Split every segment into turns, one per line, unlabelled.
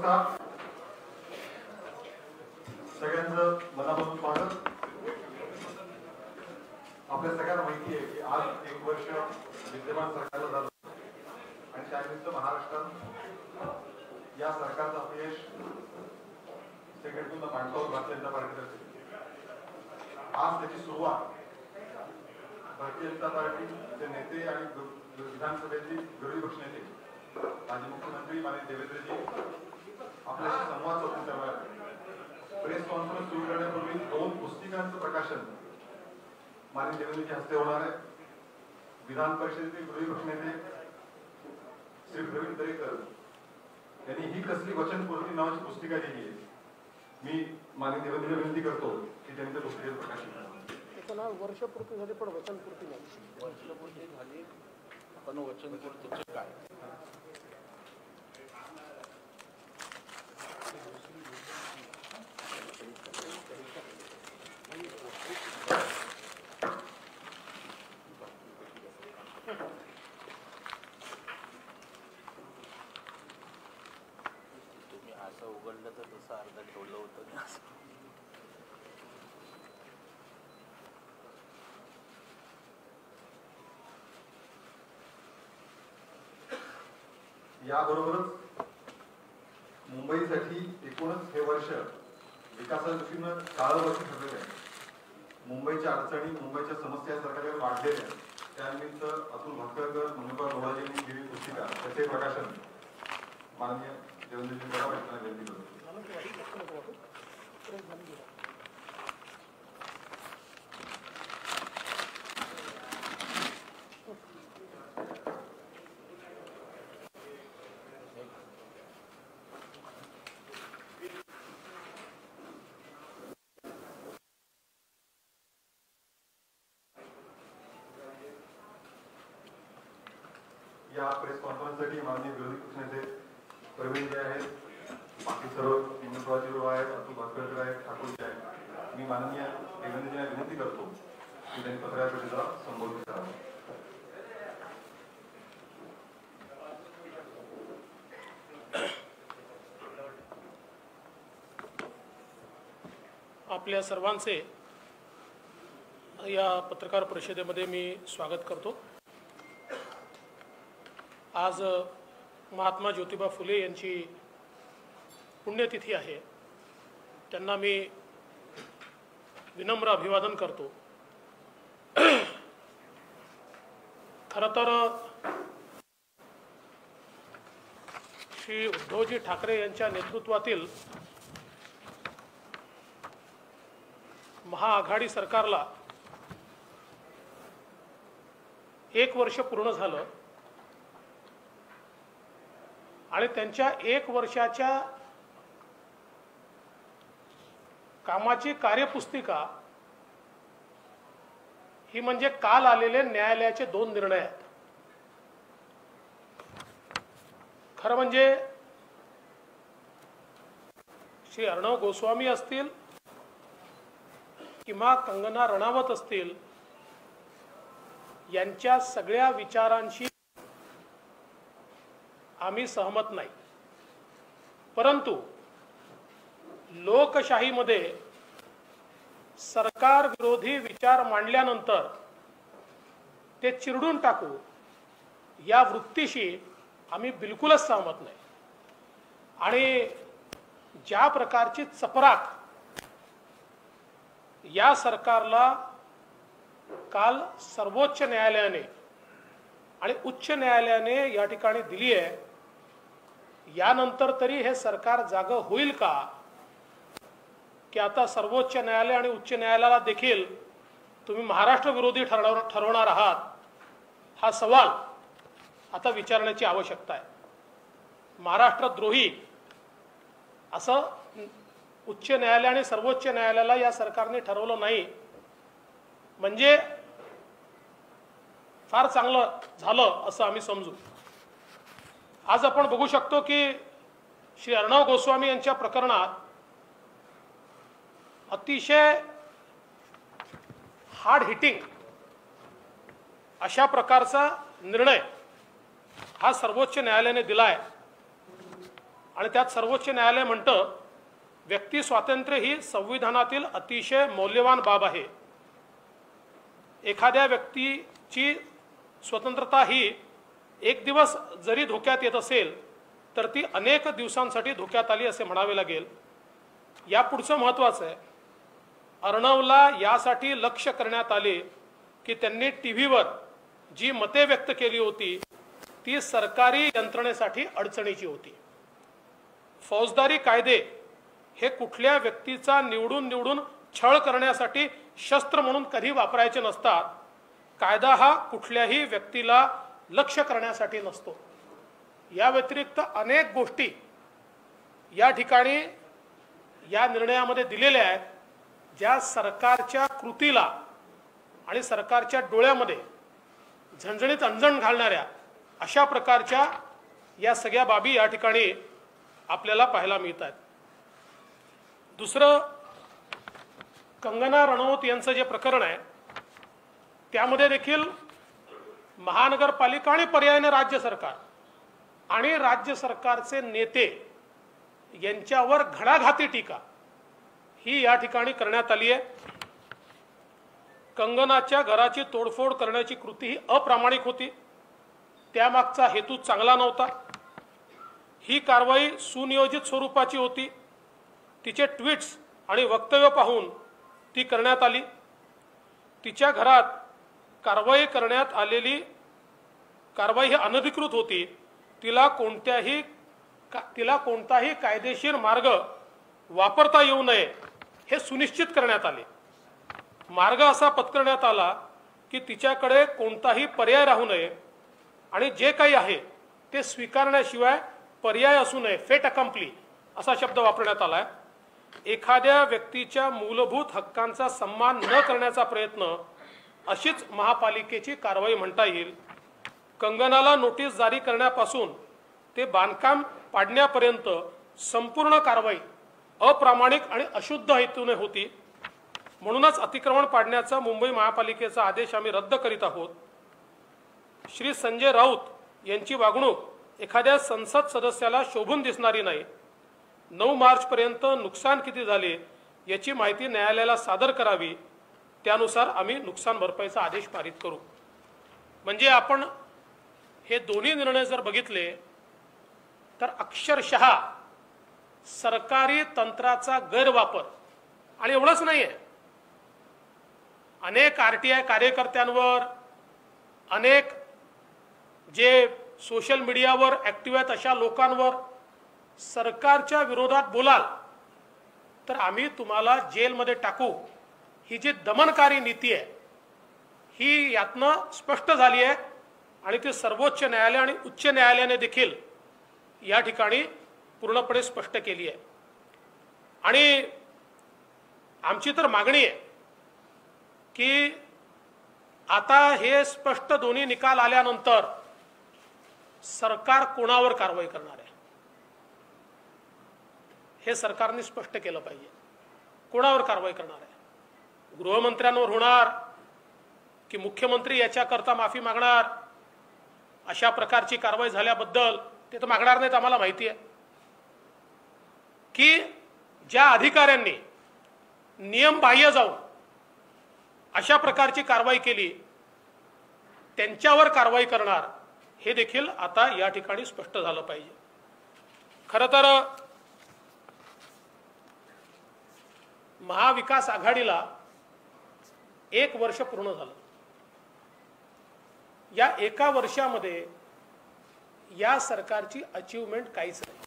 नमस्कार, सगळ्यांचं मनापासून स्वागत। आपल्या सगळ्यांना माहिती आहे की आज 1 वर्ष विद्यमान सरकारला झालं आणि त्यानिमित्त महाराष्ट्रात या सरकारचं अपयश सेक्रेटरीला मांडतो भारतीय जनता पार्टीतर्फे। आज त्याची सुरुवात भारतीय जनता पार्टीचे नेते आणि विधानसभेतील विरोधी पक्षनेते माजी मुख्यमंत्री माननीय देवेंद्रजी आपल्याशी संवाद साधून करणार आहेत। प्रेस कॉन्फरन्स सुरू करण्यापूर्वी 2 पुस्तिकांचं प्रकाशन माननीय देवेंद्रजी हस्ते होणार आहे। विधान परिषदेतील विरोधी पक्षनेते श्री प्रवीण दरेकर यांनी ही कसली वचनपूर्ती नावाची पुस्तिका लिहिली आहे। मी माननीय देवेंद्रजीला विनंती करतो की त्यांनी त्या पुस्तिकेचं प्रकाशन करावं।
वर्षपूर्ती झाली पण वचनपूर्ती नाही।
वर्षपूर्ती झाली पण वचनपूर्तीचे काय? तुम्ही असं उघडलं तर तसं अर्ध ठेवलं होतं ना।
याबरोबरच मुंबईसाठी एकूणच हे वर्ष विकासाच्या दृष्टीनं काळं वर्ष ठरलेलं आहे। मुंबईच्या अडचणी, मुंबईच्या समस्या सरकारने वाढलेल्या त्यानिमित्त अतुल भातखळकर, मनोहर लोहाजी यांनी दिलेली पुस्तिका त्याचे प्रकाशन माननीय देवेंद्रजी करावं यांना विनंती करतो। या प्रेस कॉन्फरन्ससाठी माननीय विरोधी पक्षनेते प्रवीण जे आहेत, बाकी सर्व उमेदवार आहेत, अतुल भातखळकर आहेत, ठाकूरजी आहेत। मी माननीय देवेंद्रजींना विनंती करतो की त्यांनी पत्रकार परिषदेला संबोधित करावं।
आपल्या सर्वांचे या पत्रकार परिषदेमध्ये मी स्वागत करतो। आज महात्मा ज्योतिबा फुले यांची पुण्यतिथी आहे। त्यांना मी विनम्र अभिवादन करतो। खरं तर श्री उद्धवजी ठाकरे यांच्या नेतृत्वातील महाआघाडी सरकारला 1 वर्ष पूर्ण झालं आणि त्यांच्या 1 वर्षाच्या कामाची कार्यपुस्तिका ही म्हणजे काल आलेले न्यायालयाचे 2 निर्णय आहेत। खरं म्हणजे श्री अर्णव गोस्वामी असतील किंवा कंगना रणावत असतील यांच्या सगळ्या विचारांशी आम्ही सहमत नाही, परंतु लोकशाहीमध्ये सरकार विरोधी विचार मांडल्यानंतर ते चिरडून टाकू या वृत्तीशी आम्ही बिलकुलच सहमत नाही। आणि ज्या प्रकारची चपराक या सरकारला काल सर्वोच्च न्यायालयाने आणि उच्च न्यायालयाने या ठिकाणी दिली आहे, यानंतर तरी हे सरकार जागं होईल का की आता सर्वोच्च न्यायालय आणि उच्च न्यायालयाला देखील तुम्ही महाराष्ट्र विरोधी ठरवणार आहात, हा सवाल आता विचारण्याची आवश्यकता आहे। महाराष्ट्रद्रोही असं उच्च न्यायालय आणि सर्वोच्च न्यायालयाला या सरकारने ठरवलं नाही म्हणजे फार चांगलं झालं असं आम्ही समजू। आज आपण बघू शकतो की श्री अर्णव गोस्वामी यांच्या प्रकरणात अतिशय हार्ड हिटिंग अशा प्रकारचा निर्णय हा सर्वोच्च न्यायालयाने दिला आहे। आणि त्यात सर्वोच्च न्यायालय म्हणतं व्यक्ती स्वातंत्र्य ही संविधानातील अतिशय मौल्यवान बाब आहे. एखाद्या व्यक्तीची स्वतंत्रता ही एक दिवस जरी धोक्यात येत असेल तर ती अनेक दिवसांसाठी धोक्यात आली असे म्हणावे लागेल. या पुढचं महत्त्वाचं आहे. अर्णवला यासाठी लक्ष्य करण्यात आले की त्यांनी टीव्हीवर जी मते व्यक्त केली होती ती सरकारी यंत्रणेसाठी अडचणीची होती. फौजदारी कायदे हे कुठल्या व्यक्तीचा निवडून छळ करण्यासाठी शस्त्र म्हणून कधी वापरायचे नसतात. कायदा हा कुठल्याही व्यक्तीला लक्ष्य करण्यासाठी नसतो. या व्यतिरिक्त अनेक गोष्टी या ठिकाणी या निर्णयामध्ये दिलेल्या आहेत ज्या सरकारच्या कृतीला आणि सरकारच्या डोळ्यामध्ये झणझणीत अंजण घालणाऱ्या अशा प्रकारच्या या सगळ्या बाबी या ठिकाणी आपल्याला पाहायला मिळतात. दुसरं, कंगना रणौत यांचं जे प्रकरण आहे त्यामध्ये देखील महानगरपालिका आणि पर्यायाने राज्य सरकार आणि राज्य सरकारचे नेते यांच्यावर घणाघाती टीका ही या ठिकाणी करण्यात आली आहे. कंगनाच्या घराची तोडफोड करण्याची कृती ही अप्रामाणिक होती. त्यामागचा हेतू चांगला नव्हता. ही कारवाई सुनियोजित स्वरूपाची होती. तिचे ट्विट्स आणि वक्तव्य पाहून ती करण्यात आली. तिच्या घरात कारवाई करण्यात आलेली कारवाई ही अनधिकृत होती. तिला कोणताही कायदेशीर मार्ग वापरता येऊ नये हे सुनिश्चित करण्यात आले. मार्ग असा पत्करण्यात आला की तिच्याकडे कोणताही पर्याय राहू नये आणि जे काही आहे ते स्वीकारण्याशिवाय पर्याय असू नये. फेट अकम्प्ली असा शब्द वापरण्यात आला आहे. एखाद्या व्यक्तीच्या मूलभूत हक्कांचा सन्मान न करण्याचा प्रयत्न अशीच महापालिकेची कारवाई म्हणता येईल. कंगनाला नोटीस जारी करण्यापासून ते बांधकाम पाडण्यापर्यंत संपूर्ण कारवाई अप्रामाणिक आणि अशुद्ध हेतूने होती. म्हणूनच अतिक्रमण पाडण्याचा मुंबई महापालिकेचा आदेश आम्ही रद्द करीत आहोत. श्री संजय राऊत यांची वागणूक एखाद्या संसद सदस्याला शोभून दिसणारी नाही. 9 मार्चपर्यंत नुकसान किती झाले याची माहिती न्यायालयाला सादर करावी. त्यानुसार आम्ही नुकसान भरपाईचा आदेश पारित करू. म्हणजे आपण हे दोन्ही निर्णय जर बघितले तर अक्षरशः सरकारी तंत्राचा गैरवापर आणि एवढंच नाहीये, अनेक RTI कार्यकर्त्यांवर, अनेक जे सोशल मीडियावर ऍक्टिव्ह आहेत अशा लोकांवर सरकारच्या विरोधात बोलाल तर आम्ही तुम्हाला जेलमध्ये टाकू ही जी दमनकारी नीती आहे ही यातनं स्पष्ट झाली आहे. आणि ती सर्वोच्च न्यायालय आणि उच्च न्यायालयाने देखील या ठिकाणी पूर्णपणे स्पष्ट केली आहे. आणि आमची तर मागणी आहे की आता हे स्पष्ट दोन्ही निकाल आल्यानंतर सरकार कोणावर कारवाई करणार आहे हे सरकारने स्पष्ट केलं पाहिजे. कोणावर कारवाई करणार आहे? गृहमंत्र्यांवर होणार की मुख्यमंत्री याच्याकरता माफी मागणार? अशा प्रकारची कारवाई झाल्याबद्दल ते तर मागणार नाहीत, आम्हाला माहिती आहे. की ज्या अधिकाऱ्यांनी नियमबाह्य जाऊन अशा प्रकारची कारवाई केली त्यांच्यावर कारवाई करणार हे देखील आता या ठिकाणी स्पष्ट झालं पाहिजे. खरं तर महाविकास आघाडीला 1 वर्ष पूर्ण झालं. या 1 वर्षामध्ये या सरकारची अचीवमेंट काहीच नाही.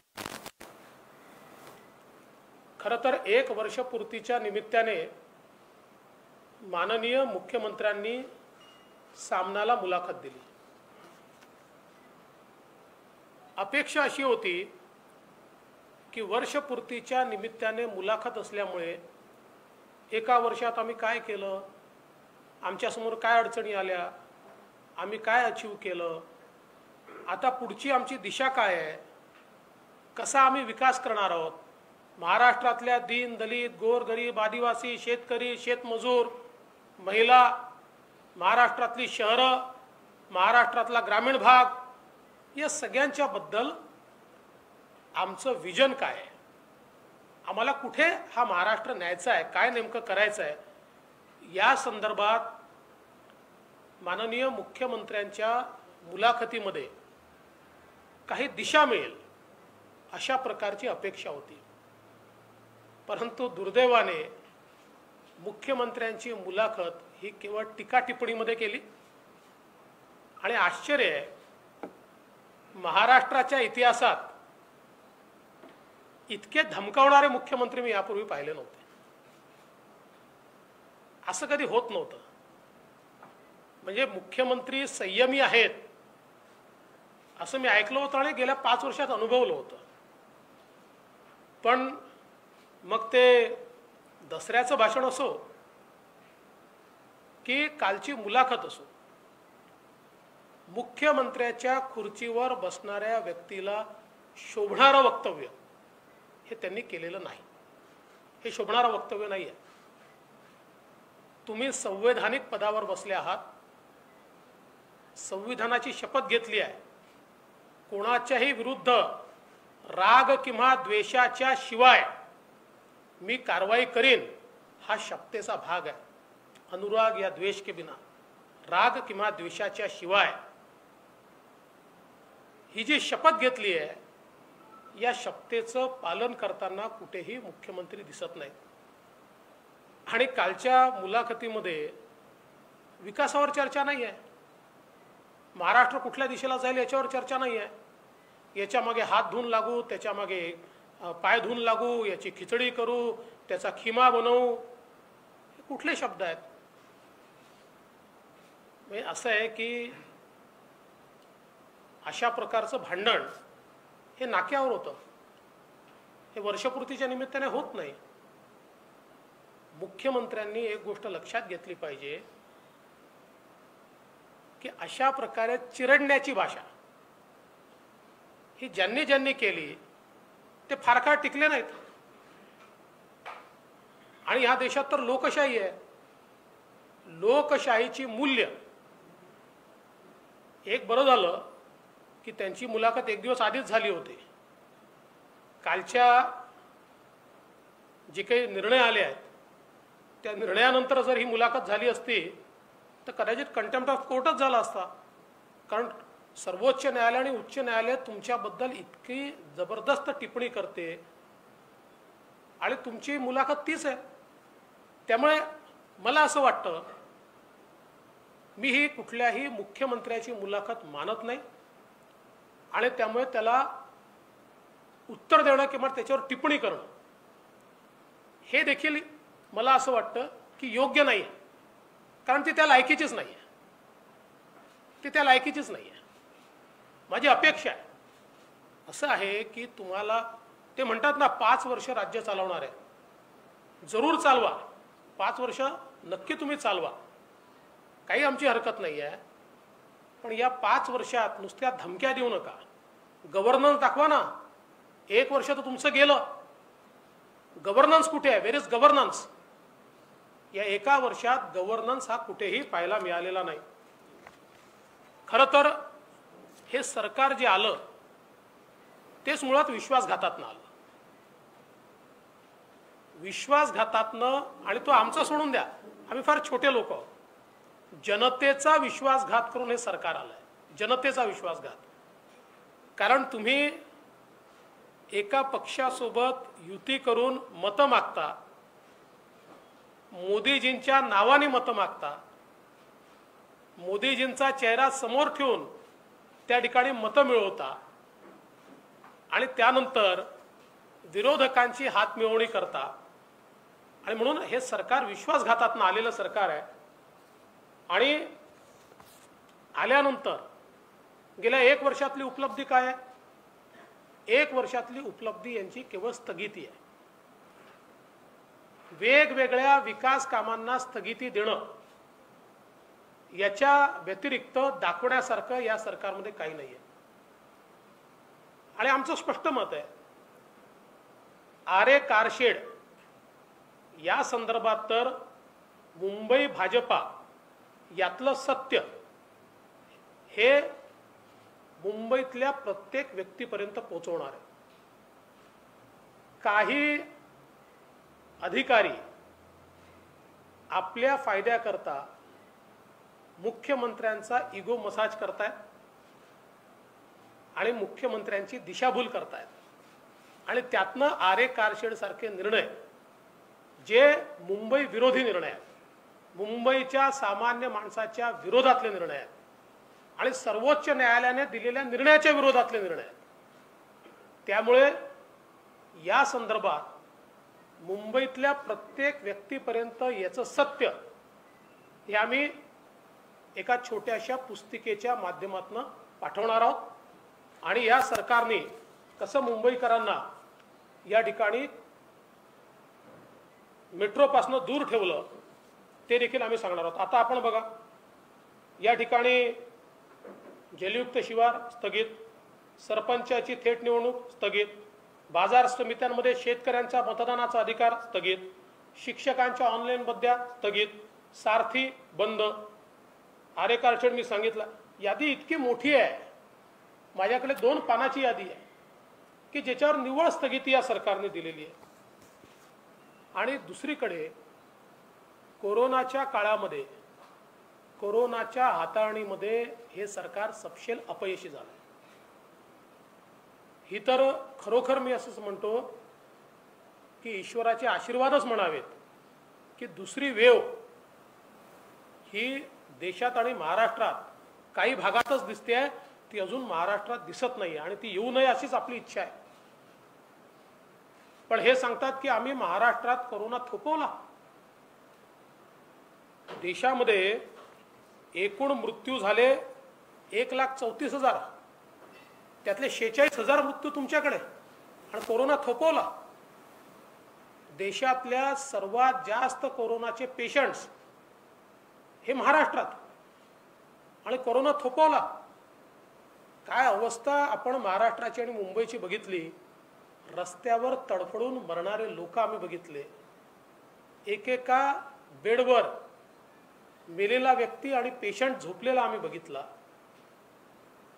खरं तर 1 वर्ष पूर्तीच्या निमित्ताने माननीय मुख्यमंत्र्यांनी सामनाला मुलाखत दिली. अपेक्षा अशी होती की वर्षपूर्तीच्या निमित्ताने मुलाखत असल्यामुळे 1 वर्षात आम्ही काय केलं, आमच्यासमोर काय अडचणी आल्या, आम्ही काय अचीव केलं, आता पुढची आमची दिशा काय आहे, कसा आम्ही विकास करणार आहोत, महाराष्ट्रातल्या दीन दलित गोरगरीब आदिवासी शेतकरी शेतमजूर महिला, महाराष्ट्रातली शहरं, महाराष्ट्रातला ग्रामीण भाग या सगळ्यांच्या बद्दल आमचं विजन काय आहे, आम्हाला कुठे हा महाराष्ट्र न्यायचा आहे, काय नेमकं करायचं आहे, या संदर्भात माननीय मुख्यमंत्र्यांच्या मुलाखतीमध्ये काही दिशा मिळेल अशा प्रकारची अपेक्षा होती. परंतु दुर्दैवाने मुख्यमंत्र्यांची मुलाखत ही केवळ टीका टिप्पणीमध्ये केली. आणि आश्चर्य आहे, महाराष्ट्राच्या इतिहासात इतके धमकावणारे मुख्यमंत्री मी यापूर्वी पाहिले नव्हते. असं कधी होत नव्हतं. म्हणजे मुख्यमंत्री संयमी आहेत असं मी ऐकलं होतं आणि गेल्या 5 वर्षात अनुभवलं होतं. पण मग ते दसऱ्याचं भाषण असो की कालची मुलाखत असो, मुख्यमंत्र्याच्या खुर्चीवर बसणाऱ्या व्यक्तीला शोभणारं वक्तव्य हे त्यांनी केलेलं नाही. हे शोभणारं वक्तव्य नाही आहे. तुम्ही संवैधानिक पदावर बसले आहात, संविधानाची शपथ घेतली आहे, कोणाच्याही विरुद्ध राग किंवा द्वेषाच्या शिवाय मी कारवाई करीन हा शपथेचा भाग आहे. अनुराग या द्वेष के बिना, राग किंवा द्वेषाच्या शिवाय ही जी शपथ घेतली आहे, या शपथेचं पालन करताना कुठेही मुख्यमंत्री दिसत नाहीत. आणि कालच्या मुलाखतीमध्ये विकासावर चर्चा नाही आहे, महाराष्ट्र कुठल्या दिशेला जाईल याच्यावर चर्चा नाही आहे. याच्या मागे हात धुवून लागू, त्याच्या मागे पाय धुवून लागू, याची खिचडी करू, त्याचा खिमा बनवू, हे कुठले शब्द आहेत? म्हणजे असं आहे की अशा प्रकारचं भांडण हे नाक्यावर होतं. हे वर्षपूर्तीच्या निमित्ताने होत नाही. मुख्यमंत्र्यांनी एक गोष्ट लक्षात घेतली पाहिजे की अशा प्रकारे चिरडण्याची भाषा ही ज्यांनी ज्यांनी केली ते फार काळ टिकले नाहीत. आणि ह्या देशात तर लोकशाही आहे. लोकशाहीची मूल्य, एक बरं झालं की त्यांची मुलाखत एक दिवस आधीच झाली होती. कालच्या जे काही निर्णय आले आहेत त्या निर्णयानंतर जर ही मुलाखत झाली असती तर कदाचित कंटेम्प्ट ऑफ कोर्टच झाला असता. कारण सर्वोच्च न्यायालय आणि उच्च न्यायालय तुमच्याबद्दल इतकी जबरदस्त टिप्पणी करते आणि तुमची मुलाखत तीच आहे. त्यामुळे मला असं वाटतं, मी ही कुठल्याही मुख्यमंत्र्याची मुलाखत मानत नाही आणि त्यामुळे त्याला उत्तर देणं किंवा त्याच्यावर टिप्पणी करणं हे देखील मला असं वाटतं की योग्य नाही आहे. कारण ती त्या लायकीचीच नाही आहे. ती त्या लायकीचीच नाही आहे. माझी अपेक्षा आहे असं आहे की तुम्हाला ते म्हणतात ना 5 वर्ष राज्य चालवणार आहे, जरूर चालवा. 5 वर्ष नक्की तुम्ही चालवा, काही आमची हरकत नाही आहे. पण या 5 वर्षात नुसत्या धमक्या देऊ नका. गव्हर्नन्स दाखवा ना. 1 वर्ष तर तुमचं गेलं. गव्हर्नन्स कुठे आहे? वेर इज गव्हर्नन्स? या 1 वर्षात गव्हर्नन्स हा कुठेही पाहायला मिळालेला नाही. खरं तर हे सरकार जे आलं तेच मुळात विश्वासघातातनं आलं. विश्वासघातातनं, आणि तो आमचा सोडून द्या, आम्ही फार छोटे लोक आहोत. जनतेचा विश्वासघात करून हे सरकार आलंय. जनतेचा विश्वासघात. कारण तुम्ही एका पक्षासोबत युती करून मतं मागता, मोदीजींच्या नावाने मतं मागता, मोदीजींचा चेहरा समोर ठेवून त्या ठिकाणी मतं मिळवता आणि त्यानंतर विरोधकांची हातमिळवणी करता. आणि म्हणून हे सरकार विश्वासघातातून आलेलं सरकार आहे. आणि आल्यानंतर गेल्या 1 वर्षातली उपलब्धी काय आहे? 1 वर्षातली उपलब्धी यांची केवळ स्थगिती आहे. वेगवेगळ्या विकास कामांना स्थगिती देणं याच्या व्यतिरिक्त दाखवण्यासारखं या सरकारमध्ये काही नाही आहे. आणि आमचं स्पष्ट मत आहे, आरे कारशेड या संदर्भात तर मुंबई भाजपा यातलं सत्य हे मुंबईतल्या प्रत्येक व्यक्तीपर्यंत पोहोचवणार आहे. काही अधिकारी आपल्या फायद्याकरता मुख्यमंत्र्यांचा इगो मसाज करतायत आणि मुख्यमंत्र्यांची दिशाभूल करतायत आणि त्यातनं आरे कारशेड सारखे निर्णय जे मुंबई विरोधी निर्णय आहेत, मुंबईच्या सामान्य माणसाच्या विरोधातले निर्णय आहेत आणि सर्वोच्च न्यायालयाने दिलेल्या निर्णयाच्या विरोधातले निर्णय आहेत. त्यामुळे या संदर्भात मुंबईतल्या प्रत्येक व्यक्तीपर्यंत याचं सत्य हे आम्ही एका छोट्याशा पुस्तिकेच्या माध्यमातून पाठवणार आहोत आणि या सरकारने कसं मुंबईकरांना या ठिकाणी मेट्रोपासून दूर ठेवलं ते देखील आम्ही सांगणार आहोत. आता आपण बघा, या ठिकाणी जलयुक्त शिवार स्थगित, सरपंचाची थेट निवडणूक स्थगित, बाजार समित्यांमध्ये शेतकऱ्यांचा मतदानाचा अधिकार स्थगित, शिक्षकांच्या ऑनलाईन बद्द्या स्थगित, सारथी बंद, आरे कारशेड मी सांगितलं. यादी इतकी मोठी आहे, माझ्याकडे 2 पानाची यादी आहे की ज्याच्यावर निव्वळ स्थगिती या सरकारने दिलेली आहे. आणि दुसरीकडे कोरोनाच्या काळामध्ये कोरोनाच्या हाताळणीमध्ये हे सरकार सपशेल अपयशी झालं. ही तर खरोखर मी असंच म्हणतो की ईश्वराचे आशीर्वादच म्हणावेत की दुसरी वेव ही देशात आणि महाराष्ट्रात काही भागातच दिसते आहे, ती अजून महाराष्ट्रात दिसत नाही आणि ती येऊ नये अशीच आपली इच्छा आहे. पण हे सांगतात की आम्ही महाराष्ट्रात कोरोना थोपवला. देशामध्ये एकूण मृत्यू झाले 1,34,000, त्यातले 46,000 मृत्यू तुमच्याकडे आणि कोरोना थोपवला. देशातल्या सर्वात जास्त कोरोनाचे पेशंट्स हे महाराष्ट्रात आणि कोरोना थोपवला. काय अवस्था आपण महाराष्ट्राची आणि मुंबईची बघितली. रस्त्यावर तडफडून मरणारे लोक आम्ही बघितले, एकेका बेडवर मेलेला व्यक्ती आणि पेशंट झोपलेला आम्ही बघितला.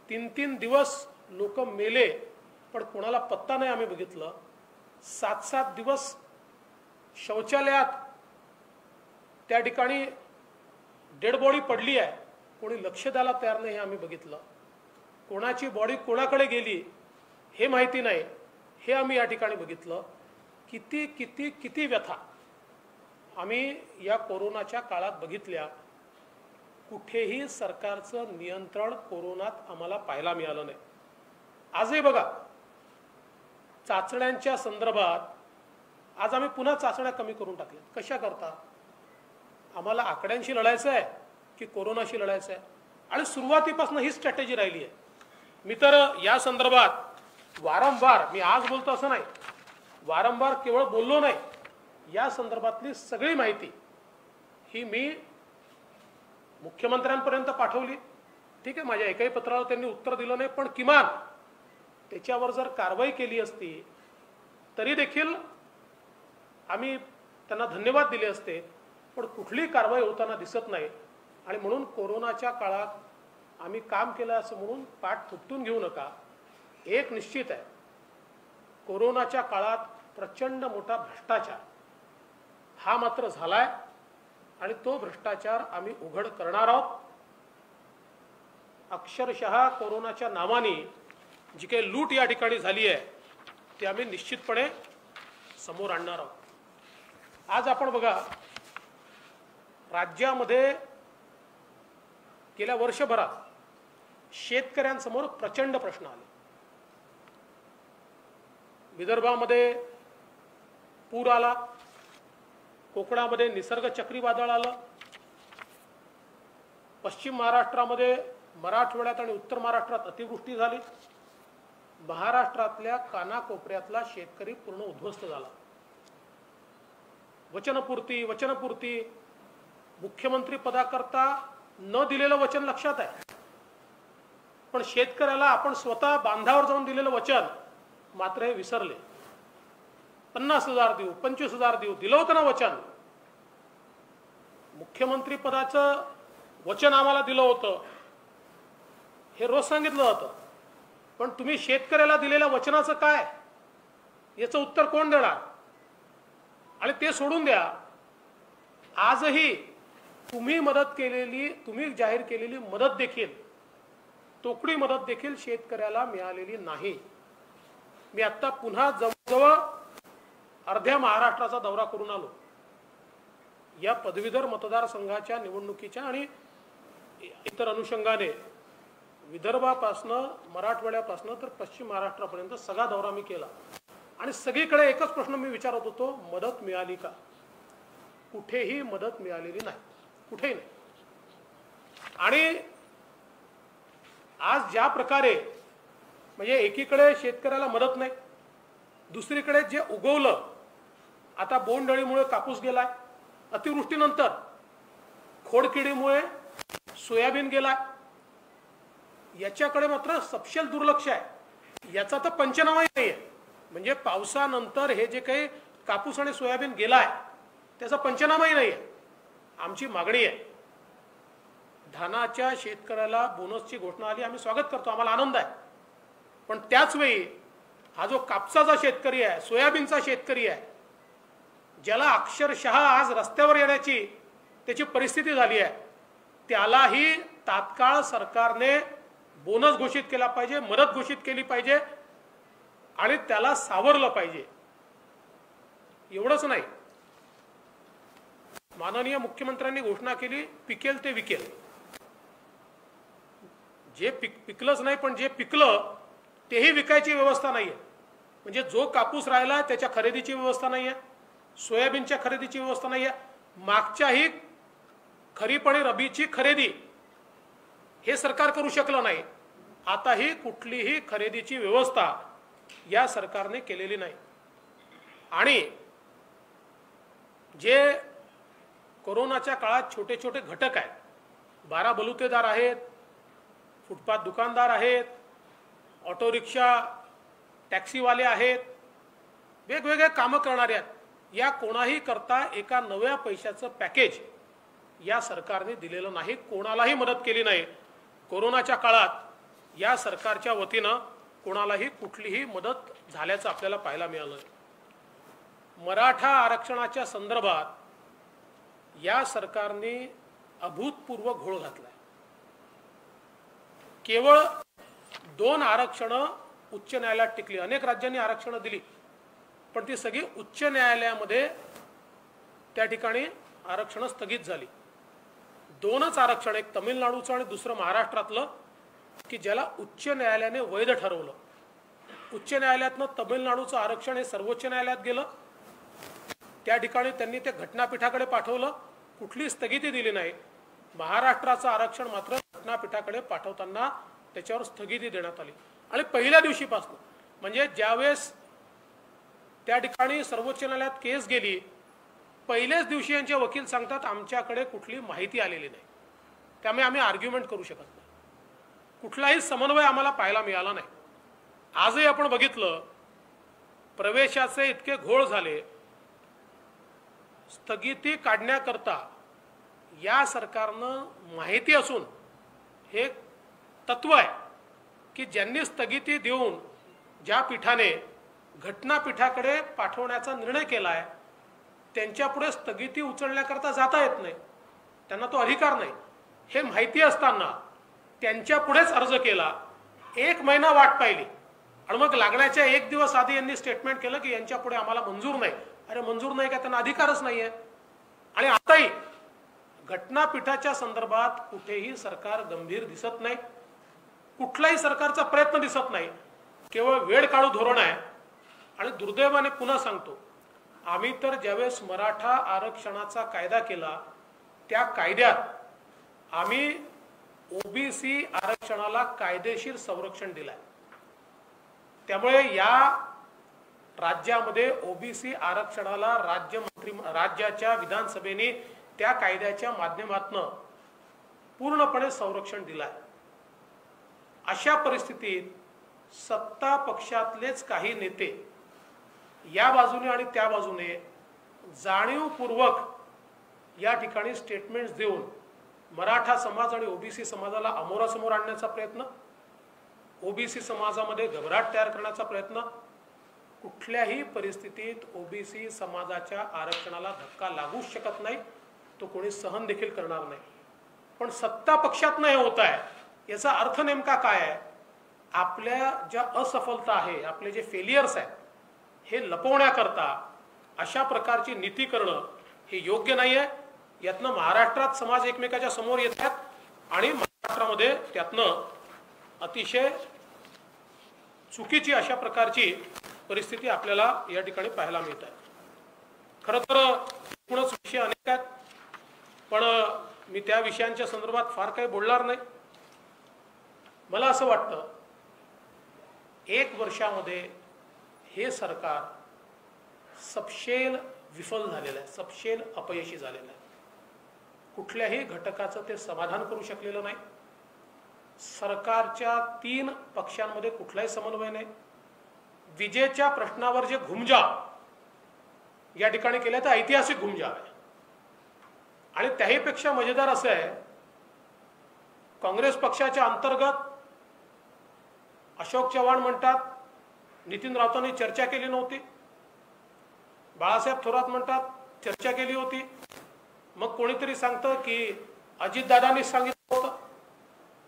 3-3 दिवस लोक मेले पण कोणाला पत्ता नाही आम्ही बघितलं. 7-7 दिवस शौचालयात त्या ठिकाणी डेड बॉडी पडली आहे, कोणी लक्ष द्यायला तयार नाही हे आम्ही बघितलं. कोणाची बॉडी कोणाकडे गेली हे माहिती नाही हे आम्ही या ठिकाणी बघितलं. किती किती किती व्यथा आम्ही या कोरोनाच्या काळात बघितल्या. कुठेही सरकारचं नियंत्रण कोरोनात आम्हाला पाहायला मिळालं नाही. आजही बघा, चाचण्यांच्या संदर्भात आज आम्ही पुन्हा चाचण्या कमी करून टाकल्या. कशा करता? आम्हाला आकड्यांशी लढायचं आहे की कोरोनाशी लढायचं आहे? आणि सुरुवातीपासून ही स्ट्रॅटेजी राहिली आहे. मी तर या संदर्भात वारंवार, मी आज बोलतो असं नाही, वारंवार केवळ बोललो नाही, या संदर्भातली सगळी माहिती ही मी मुख्यमंत्र्यांपर्यंत पाठवली. ठीक आहे, माझ्या एकाही पत्राला त्यांनी उत्तर दिलं नाही, पण किमान त्याच्यावर जर कारवाई केली असती तरी देखील आम्ही त्यांना धन्यवाद दिले असते. पण कुठली कारवाई होताना दिसत नाही आणि म्हणून कोरोनाच्या काळात आम्ही काम केलं असं म्हणून पाठ थुपटून घेऊ नका. एक निश्चित आहे, कोरोनाच्या काळात प्रचंड मोठा भ्रष्टाचार हा मात्र झालाय आणि तो भ्रष्टाचार आम्ही उघड करणार आहोत. अक्षरशः कोरोनाच्या नावाने जी काही लूट या ठिकाणी झाली आहे ती आम्ही निश्चितपणे समोर आणणार आहोत. आज आपण बघा, राज्यामध्ये गेल्या वर्षभरात शेतकऱ्यांसमोर प्रचंड प्रश्न आले. विदर्भामध्ये पूर आला, कोकणामध्ये निसर्ग चक्रीवादळ आलं, पश्चिम महाराष्ट्रामध्ये, मराठवाड्यात आणि उत्तर महाराष्ट्रात अतिवृष्टी झाली. महाराष्ट्रातल्या कानाकोपऱ्यातला शेतकरी पूर्ण उद्ध्वस्त झाला. वचनपूर्ती मुख्यमंत्री पदाकरता न दिलेलं वचन लक्षात आहे, पण शेतकऱ्याला आपण स्वतः बांधावर जाऊन दिलेलं वचन मात्र हे विसरले. 50,000 देऊ, 25,000 देऊ, दिलं होतं ना वचन. मुख्यमंत्री पदाचं वचन आम्हाला दिलं होतं हे रोज सांगितलं जातं, पण तुम्ही शेतकऱ्याला दिलेल्या वचनाचं काय याचं उत्तर कोण देणार? आणि ते सोडून द्या, आजही तुम्ही जाहीर केलेली मदत देखील, तोकडी मदत देखील शेतकऱ्याला मिळालेली नाही. मी आता पुन्हा जवळजवळ अर्ध्या महाराष्ट्राचा दौरा करून आलो. या पदवीधर मतदारसंघाच्या निवडणुकीच्या आणि इतर अनुषंगाने विदर्भापासनं, मराठवाड्यापासनं तर पश्चिम महाराष्ट्रापर्यंत सगळा दौरा मी केला. आणि सगळीकडे एकच प्रश्न मी विचारत होतो, मदत मिळाली का? कुठेही मदत मिळालेली नाही, कुठेही नाही. आणि आज ज्या प्रकारे म्हणजे एकीकडे शेतकऱ्याला मदत नाही, दुसरीकडे जे उगवलं, आता बोंडअळीमुळे कापूस गेलाय, अतिवृष्टीनंतर खोडकिडीमुळे सोयाबीन गेलाय, याच्याकडे मात्र सपशेल दुर्लक्ष आहे. याचा तर पंचनामाही नाही आहे. म्हणजे पावसानंतर हे जे काही कापूस आणि सोयाबीन गेलाय त्याचा पंचनामाही नाही आहे. आमची मागणी आहे, धानाच्या शेतकऱ्याला बोनसची घोषणा आली, आम्ही स्वागत करतो, आम्हाला आनंद आहे. पण त्याच वेळी हा जो कापसाचा शेतकरी आहे, सोयाबीनचा शेतकरी आहे, ज्याला अक्षरशः आज रस्त्यावर येण्याची त्याची परिस्थिती झाली आहे, त्यालाही तात्काळ सरकारने बोनस घोषित केला पाहिजे, मदत घोषित केली पाहिजे आणि त्याला सावरलं पाहिजे. एवढंच नाही, माननीय मुख्यमंत्र्यांनी घोषणा केली, पिकेल ते विकेल. जे पिकलंच नाही, पण जे पिकलं तेही विकायची व्यवस्था नाहीये. म्हणजे जो कापूस राहिला त्याच्या खरेदीची व्यवस्था नाहीये, सोयाबीनच्या खरेदीची व्यवस्था नाहीये. मागच्याही खरीप आणि रबीची खरेदी हे सरकार करू शकलं नाही. आताही कुठलीही खरेदीची व्यवस्था या सरकारने केलेली नाही. आणि जे कोरोनाच्या काळात छोटे छोटे घटक आहेत, 12 बलुतेदार आहेत, फुटपाथ दुकानदार आहेत, ऑटो रिक्षा टॅक्सीवाले आहेत, वेगवेगळे कामं करणारे आहेत, या कोणाही करता एका नव्या पैशाचं पॅकेज या सरकारने दिलेलं नाही, कोणालाही मदत केली नाही. कोरोनाच्या काळात या सरकारच्या वतीनं कोणालाही कुठलीही मदत झाल्याचं आपल्याला पाहायला मिळालं. मराठा आरक्षणाच्या संदर्भात या सरकारने अभूतपूर्व घोळ घातलाय. केवळ 2 आरक्षणं उच्च न्यायालयात टिकली. अनेक राज्यांनी आरक्षणं दिली, पण ती सगळी उच्च न्यायालयामध्ये त्या ठिकाणी आरक्षणं स्थगित झाली. 2च आरक्षण, एक तमिळनाडूचं आणि दुसरं महाराष्ट्रातलं, की ज्याला उच्च न्यायालयाने वैध ठरवलं. उच्च न्यायालयातनं तमिळनाडूचं आरक्षण हे सर्वोच्च न्यायालयात गेलं. त्या ठिकाणी त्यांनी ते घटनापीठाकडे पाठवलं, कुठली स्थगिती दिली नाही. महाराष्ट्राचं आरक्षण मात्र घटनापीठाकडे पाठवताना त्याच्यावर स्थगिती देण्यात आली. आणि पहिल्या दिवशीपासून, म्हणजे ज्यावेळेस त्या ठिकाणी सर्वोच्च न्यायालयात केस गेली, पहिल्याच दिवशी यांचे वकील सांगतात आमच्याकडे कुठली माहिती आलेली नाही, त्यामुळे आम्ही आर्ग्युमेंट करू शकत नाही. कुठलाही समन्वय आम्हाला पाहायला मिळाला नाही. आजही आपण बघितलं, प्रवेशाचे इतके घोळ झाले. स्थगिती काढण्याकरता या सरकारनं माहिती असून हे तत्व आहे की ज्यांनी स्थगिती देऊन ज्या पीठाने घटनापीठाकडे पाठवण्याचा निर्णय केलाय त्यांच्यापुढे स्थगिती उचलण्याकरता जाता येत नाही, त्यांना तो अधिकार नाही. हे माहिती असताना त्यांच्या पुढेच अर्ज केला, 1 महिना वाट पाहिली आणि मग लागण्याच्या 1 दिवस आधी यांनी स्टेटमेंट केलं की यांच्या पुढे आम्हाला मंजूर नाही. अरे मंजूर नाही का? त्यांना अधिकारच नाहीये. आणि आताही घटनापीठाच्या संदर्भात कुठेही सरकार गंभीर दिसत नाही, कुठलाही सरकारचा प्रयत्न दिसत नाही. केवळ वेळ काढू धोरण आहे. आणि दुर्दैवाने पुन्हा सांगतो, आम्ही तर ज्यावेळेस मराठा आरक्षणाचा कायदा केला त्या कायद्यात आम्ही ओबीसी आरक्षणाला कायदेशीर संरक्षण दिलंय. त्यामुळे या राज्यामध्ये ओबीसी आरक्षणाला राज्याच्या विधानसभेने त्या कायद्याच्या माध्यमातून पूर्णपणे संरक्षण दिलंय. अशा परिस्थितीत सत्ता पक्षातलेच काही नेते या बाजूने आणि त्या बाजूने जाणीवपूर्वक या ठिकाणी स्टेटमेंट्स देऊन मराठा समाज आणि ओबीसी समाजाला अमोरासमोर आणण्याचा प्रयत्न, ओबीसी समाजामध्ये घबराट तयार करण्याचा प्रयत्न, कुठल्याही परिस्थितीत ओबीसी समाजाच्या आरक्षणाला धक्का लागूच शकत नाही, तो कोणी सहन देखील करणार नाही. पण सत्ता पक्षातनं हे होत आहे याचा अर्थ नेमका काय आहे? आपल्या ज्या असफलता आहे, आपले जे फेलियर्स आहेत, हे लपवण्याकरता अशा प्रकारची नीती करणं हे योग्य नाही आहे. यातनं महाराष्ट्रात समाज एकमेकाच्या समोर येतात आणि महाराष्ट्रामध्ये त्यातनं अतिशय चुकीची अशा प्रकारची परिस्थिती आपल्याला या ठिकाणी पाहायला मिळत आहे. खरं तर एकूणच विषय अनेक आहेत, पण मी त्या विषयांच्या संदर्भात फार काही बोलणार नाही. मला असं वाटतं 1 वर्षामध्ये हे सरकार सपशेल विफल झालेलं आहे, सपशेल अपयशी झालेलं आहे. कुठल्याही घटकाचं ते समाधान करू शकलेलं नाही. सरकारच्या 3 पक्षांमध्ये कुठलाही समन्वय नाही. विजेच्या प्रश्नावर जे घुमजाव या ठिकाणी केलं तर ऐतिहासिक घुमजाव आहे. आणि त्याहीपेक्षा मजेदार असं आहे, काँग्रेस पक्षाच्या अंतर्गत अशोक चव्हाण म्हणतात नितीन राऊतांनी चर्चा केली नव्हती, बाळासाहेब थोरात म्हणतात चर्चा केली होती, मग कोणीतरी सांगतं की अजितदादांनी सांगितलं होतं,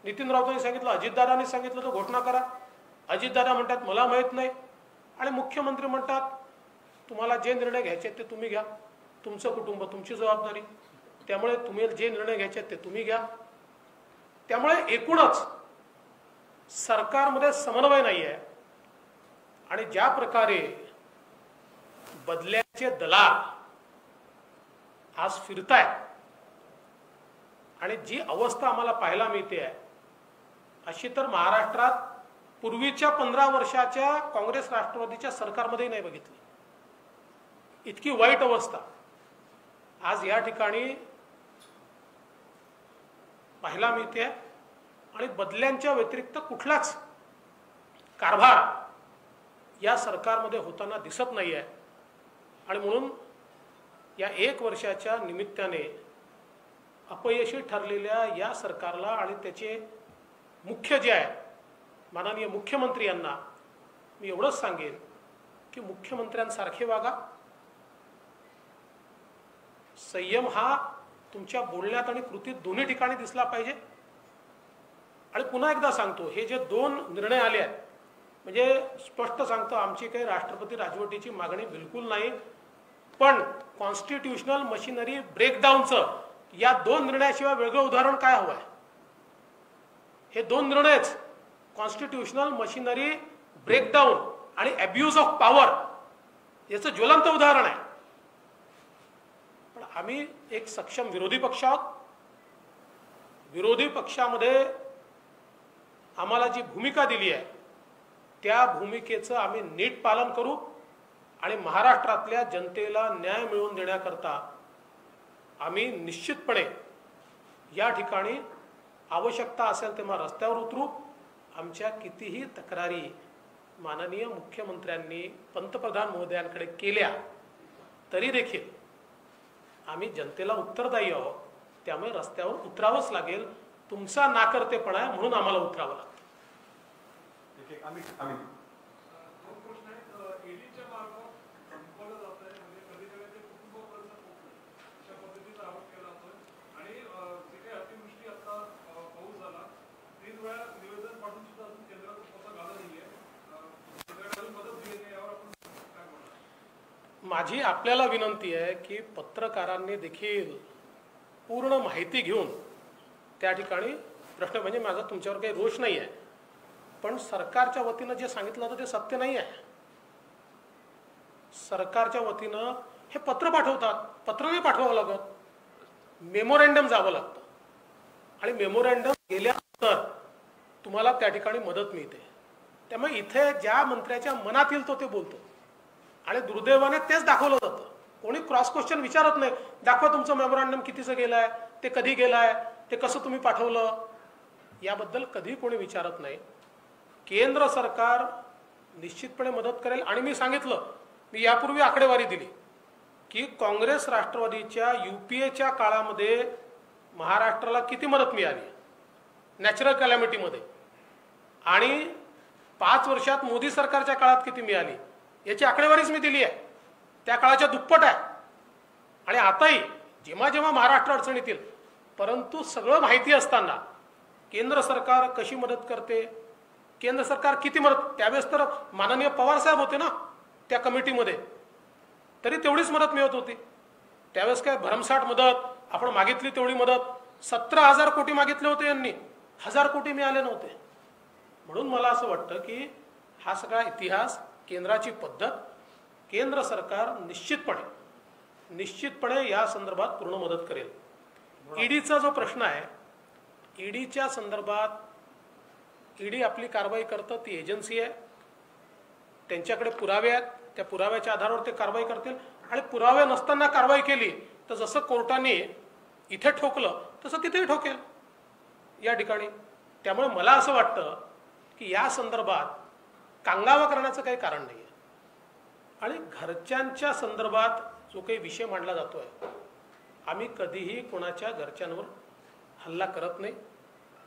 नितीन राऊतांनी सांगितलं, अजितदादांनी सांगितलं तर घोषणा करा. अजितदादा म्हणतात मला माहित नाही, आणि मुख्यमंत्री म्हणतात तुम्हाला जे निर्णय घ्यायचे ते तुम्ही घ्या, तुमचं कुटुंब तुमची जबाबदारी, त्यामुळे तुम्ही जे निर्णय घ्यायचे ते तुम्ही घ्या. त्यामुळे एकूणच सरकारमध्ये समन्वय नाही आहे. आणि ज्या प्रकारे बदल्याचे दलाल आज फिरतायत आणि जी अवस्था आम्हाला पाहायला मिळते आहे, अशी तर महाराष्ट्रात पूर्वीच्या 15 वर्षाच्या काँग्रेस राष्ट्रवादीच्या सरकारमध्येही नाही बघितली. इतकी वाईट अवस्था आज या ठिकाणी पाहायला मिळते. आणि बदल्यांच्या व्यतिरिक्त कुठलाच कारभार या सरकारमध्ये होताना दिसत नाही आहे. आणि म्हणून या 1 वर्षाच्या निमित्ताने अपयशी ठरलेल्या या सरकारला आणि त्याचे मुख्य जे आहे माननीय मुख्यमंत्री यांना मी एवढंच सांगेन की मुख्यमंत्र्यांसारखे वागा. संयम हा तुमच्या बोलण्यात आणि कृतीत दोन्ही ठिकाणी दिसला पाहिजे. आणि पुन्हा एकदा सांगतो, हे जे 2 निर्णय आले आहेत, म्हणजे स्पष्ट सांगतो, आमची काही राष्ट्रपती राजवटीची मागणी बिलकुल नाही, पण कॉन्स्टिट्यूशनल मशिनरी ब्रेकडाऊनचं या 2 निर्णयाशिवाय वेगळं उदाहरण काय हवं आहे? हे 2 निर्णयच कॉन्स्टिट्यूशनल मशिनरी ब्रेकडाऊन आणि अब्यूज ऑफ पॉवर याचं ज्वलंत उदाहरण आहे. पण आम्ही एक सक्षम विरोधी पक्ष आहोत. विरोधी पक्षामध्ये आम्हाला जी भूमिका दिली आहे त्या भूमिकेचं आम्ही नीट पालन करू आणि महाराष्ट्रातल्या जनतेला न्याय मिळवून देण्याकरता आम्ही निश्चितपणे या ठिकाणी आवश्यकता असेल तेव्हा रस्त्यावर उतरू. आमच्या कितीही तक्रारी माननीय मुख्यमंत्र्यांनी पंतप्रधान महोदयांकडे केल्या तरी देखील आम्ही जनतेला उत्तरदायी आहोत. त्यामुळे रस्त्यावर उतरावंच लागेल. तुमचा नाकर्तेपणा आहे म्हणून आम्हाला उतरावं लागतं. माझी आपल्याला विनंती आहे की पत्रकारांनी देखील पूर्ण माहिती घेऊन त्या ठिकाणी प्रश्न, म्हणजे माझा तुमच्यावर काही रोष नाही आहे, पण सरकारच्या वतीनं जे सांगितलं होतं ते सत्य नाही आहे. सरकारच्या वतीनं हे पत्र पाठवतात, पत्र नाही पाठवावं लागत, मेमोरँडम जावं लागतं. आणि मेमोरँडम गेल्यानंतर तुम्हाला त्या ठिकाणी मदत मिळते. त्यामुळे इथे ज्या मंत्र्याच्या मनात येईल तो ते बोलतो आणि दुर्दैवाने तेच दाखवलं जातं. कोणी क्रॉस क्वेश्चन विचारत नाही, दाखवा तुमचं मेमोरँडम कितीचं गेलाय, ते कधी गेलाय, ते कसं तुम्ही पाठवलं, याबद्दल कधी कोणी विचारत नाही. केंद्र सरकार निश्चितपणे मदत करेल. आणि मी सांगितलं, मी यापूर्वी आकडेवारी दिली की काँग्रेस राष्ट्रवादीच्या UPAच्या काळामध्ये महाराष्ट्राला किती मदत मिळाली नॅचरल कॅलॅमिटीमध्ये, आणि 5 वर्षात मोदी सरकारच्या काळात किती मिळाली याची आकडेवारीच मी दिली आहे, त्या काळाच्या दुप्पट आहे. आणि आताही जेव्हा जेव्हा महाराष्ट्र अडचणीत येईल, परंतु सगळं माहिती असताना केंद्र सरकार कशी मदत करते, केंद्र सरकार किती मदत, त्यावेळेस तर माननीय पवार साहेब होते ना त्या कमिटीमध्ये, तरी तेवढीच मदत मिळत होती. त्यावेळेस काय भरमसाठ मदत, आपण मागितली तेवढी मदत, 17,000 कोटी मागितले होते यांनी, 1,000 कोटी मिळाले नव्हते. म्हणून मला असं वाटतं की हा सगळा इतिहास, केंद्राची पद्धत, केंद्र सरकार निश्चितपणे या संदर्भात पूर्ण मदत करेल. ईडीचा जो प्रश्न आहे, ईडीच्या संदर्भात ईडी आपली कारवाई करतं, ती एजन्सी आहे, त्यांच्याकडे पुरावे आहेत, त्या पुराव्याच्या आधारावर ते कारवाई करतील. आणि पुरावे नसताना कारवाई केली तर जसं कोर्टाने इथे ठोकलं तसं तिथेही ठोकेल या ठिकाणी. त्यामुळे मला असं वाटतं की या संदर्भात कांगावा करण्याचं काही कारण नाही आहे. आणि घरच्यांच्या संदर्भात जो काही विषय मांडला जातोय, आम्ही कधीही कोणाच्या घरच्यांवर हल्ला करत नाही,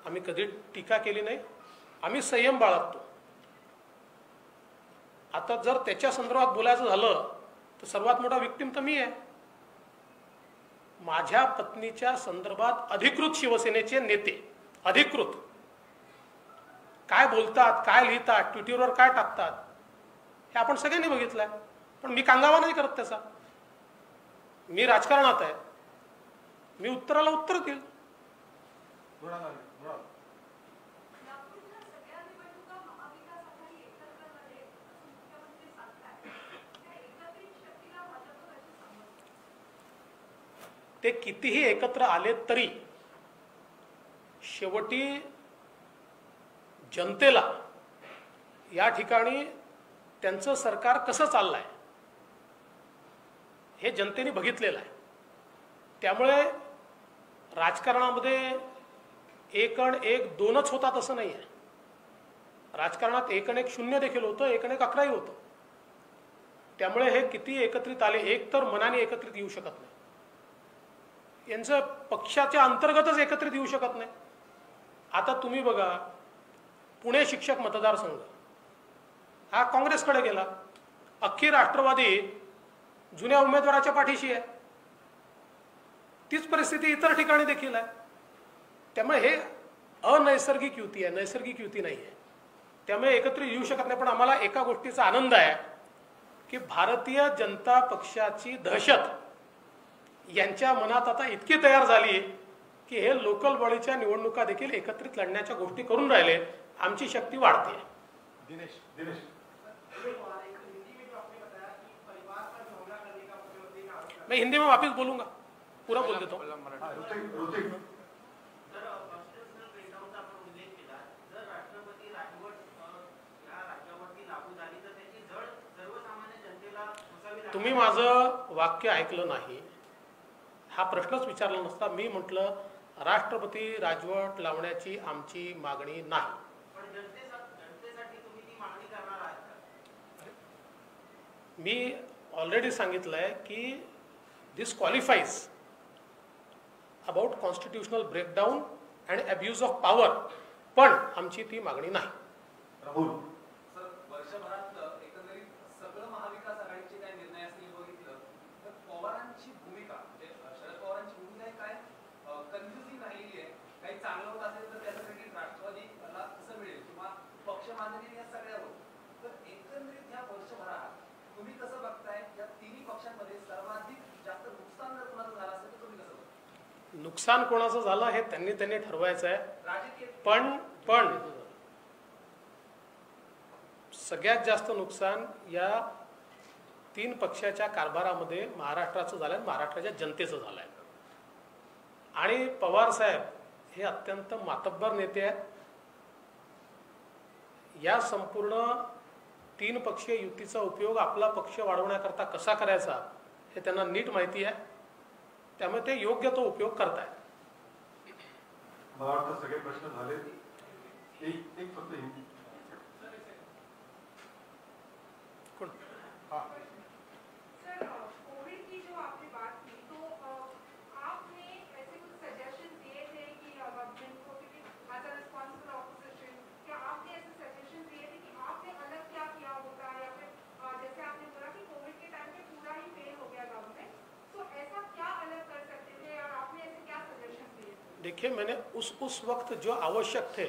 आम्ही कधी टीका केली नाही, आम्ही संयम बाळगतो. आता जर त्याच्या संदर्भात बोलायचं झालं तर सर्वात मोठा विक्टिम तर मी आहे. माझ्या पत्नीच्या संदर्भात अधिकृत शिवसेनेचे नेते अधिकृत काय बोलतात, काय लिहितात, ट्विटरवर काय टाकतात, हे आपण सगळ्यांनी बघितलंय. पण मी कांगावा नाही करत त्याचा. मी राजकारणात आहे, मी उत्तराला उत्तर देईल. ते कितीही एकत्र आले तरी शेवटी जनतेला या ठिकाणी त्यांचं सरकार कसं चाललंय हे जनतेने बघितलेलं आहे. त्यामुळे राजकारणामध्ये 1 आणि 1 2च होतात असं नाही आहे. राजकारणात 1 आणि 1 0 देखील होतं, 1 आणि 1 11ही होतं. त्यामुळे हे किती एकत्रित आले, एक तर मनाने एकत्रित येऊ शकत नाही, यांचं पक्षाच्या अंतर्गतच एकत्रित येऊ शकत नाही. आता तुम्ही बघा, पुणे शिक्षक मतदारसंघ हा काँग्रेसकडे गेला, अख्खी राष्ट्रवादी जुन्या उमेदवाराच्या पाठीशी आहे. तीच परिस्थिती इतर ठिकाणी देखील आहे. त्यामुळे हे अनैसर्गिक युती आहे, नैसर्गिक युती नाही आहे. त्यामुळे एकत्रित येऊ शकत नाही. पण आम्हाला एका गोष्टीचा आनंद आहे की भारतीय जनता पक्षाची दहशत यांच्या मनात आता इतकी तयार झाली की हे लोकल बॉडीच्या निवडणुका देखील एकत्रित लढण्याच्या गोष्टी करून राहिले. आमची शक्ती वाढते.
दिनेश
मैं हिंदी में वापस बोलूंगा, पूरा बोल देता हूँ. तुम्ही माझं वाक्य ऐकलं नाही, हा प्रश्नच विचारला नसता. मी म्हटलं राष्ट्रपती राजवट लावण्याची आमची मागणी नाही. मी ऑलरेडी सांगितलंय की this qualifies about constitutional breakdown and abuse of power, पण आमची ती मागणी नाही.
राहुल
सर, वर्षभरात एकंदरीत सगळं महाविकास आघाडीचे काय निर्णय असतील बघितलं तर पवारांची भूमिका म्हणजे शरद पवारांची भूमिका काय कन्फ्युजिंग राहिली आहे. काही चांगलं होत असेल तर त्याचं क्रेडिट राष्ट्रवादीला कसं मिळेल किंवा पक्ष माननीय या सगळ्यावर. तर एकंदरीत ह्या वर्षभरात तुम्ही कसं बघताय, या तिन्ही पक्षांमध्ये सर्वाधिक जास्त नुकसान जर कोणाचं झालं असेल तर तुम्ही कसं बघताय?
नुकसान कोणाचं झालं हे त्यांनी ठरवायचं आहे.
राजकीय
पण सगळ्यात जास्त नुकसान या 3 पक्षाच्या कारभारामध्ये महाराष्ट्राचं झालंय, महाराष्ट्राच्या जनतेचं झालंय. आणि पवार साहेब हे अत्यंत मातब्बर नेते आहेत. या संपूर्ण 3 पक्षीय युतीचा उपयोग आपला पक्ष वाढवण्याकरता कसा करायचा हे त्यांना नीट माहिती आहे. त्यामुळे ते योग्य तो उपयोग करतायत.
मला वाटतं सगळे प्रश्न झाले. एक फक्त हिंदी.
कोण?
सर, कोविड की जो आपने बात की तो आपने ऐसे कुछ सजेशन दिए थे कि जिनको क्योंकि एज अ रिस्पॉन्सिबल ऑपोजिशन क्या आपने ऐसे सजेशन दिए थे कि आपने अलग क्या किया होता, या फिर जैसे आप
देखिए, मैंने उस वक्त जो आवश्यक थे,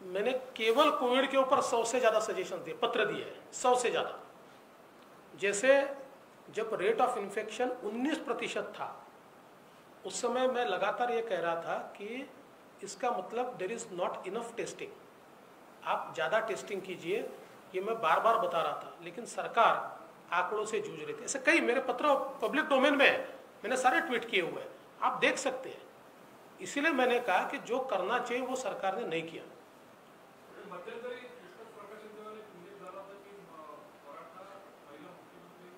मैंने केवल कोविड के ऊपर 100 से ज़्यादा सजेशन दिए, पत्र दिए हैं, 100 से ज़्यादा। जैसे जब रेट ऑफ इन्फेक्शन 19% था, उस समय मैं लगातार ये कह रहा था कि इसका मतलब there is not enough testing, आप ज़्यादा टेस्टिंग कीजिए, ये मैं बार बार बता रहा था। लेकिन सरकार आंकड़ों से जूझ रही थी। ऐसे कई मेरे पत्र पब्लिक डोमेन में है, मैंने सारे ट्वीट किए हुए हैं, आप देख सकते हैं। इसीलिए मैंने कहा कि जो करना चाहिए वो सरकार ने नहीं किया।
मध्यंतरी पुस्तक प्रकाशन तेव्हा एक उल्लेख झाला होता की मराठा महिला मुख्यमंत्री